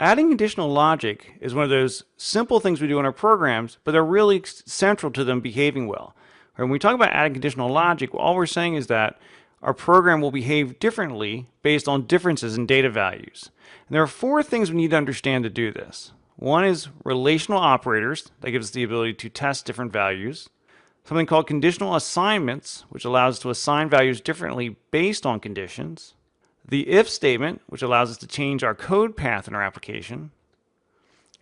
Adding conditional logic is one of those simple things we do in our programs, but they're really central to them behaving well. When we talk about adding conditional logic, all we're saying is that our program will behave differently based on differences in data values. And there are four things we need to understand to do this. One is relational operators, that gives us the ability to test different values. Something called conditional assignments, which allows us to assign values differently based on conditions. The if statement, which allows us to change our code path in our application.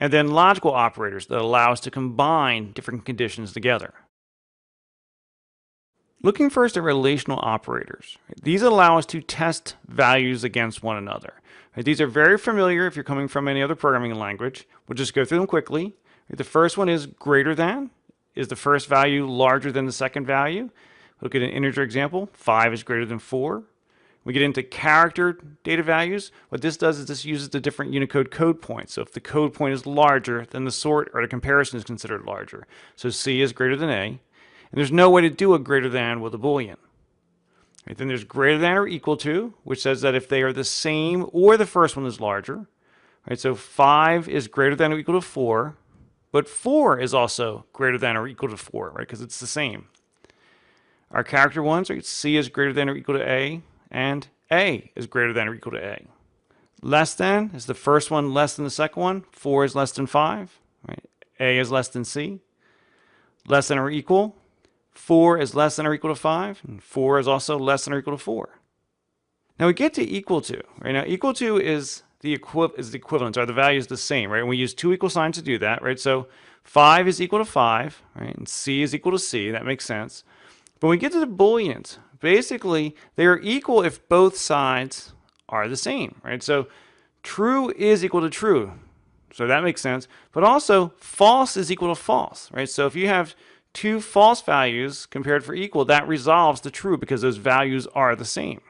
And then logical operators that allow us to combine different conditions together. Looking first at relational operators. These allow us to test values against one another. These are very familiar if you're coming from any other programming language. We'll just go through them quickly. The first one is greater than. Is the first value larger than the second value? Look at an integer example. 5 is greater than 4. We get into character data values. What this does is this uses the different Unicode code points. So if the code point is larger, then the sort or the comparison is considered larger. So C is greater than A. And there's no way to do a greater than with a Boolean. Right, then there's greater than or equal to, which says that if they are the same or the first one is larger. Right, so 5 is greater than or equal to 4, but 4 is also greater than or equal to 4, right, because it's the same. Our character ones, right, C is greater than or equal to A, and A is greater than or equal to A. Less than is the first one less than the second one. 4 is less than 5. Right? A is less than C. Less than or equal. 4 is less than or equal to 5. And 4 is also less than or equal to 4. Now we get to equal to. Right? Now equal to is the equivalence. Are the values the same? Right? And we use two equal signs to do that. Right? So 5 is equal to 5. Right? And C is equal to C. That makes sense. But when we get to the Booleans, basically, they are equal if both sides are the same, right? So true is equal to true. So that makes sense. But also, false is equal to false, right? So if you have two false values compared for equal, that resolves the true because those values are the same.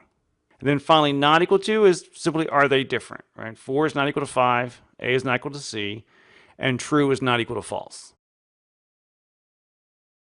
And then finally, not equal to is simply are they different, right? 4 is not equal to 5, A is not equal to C, and true is not equal to false.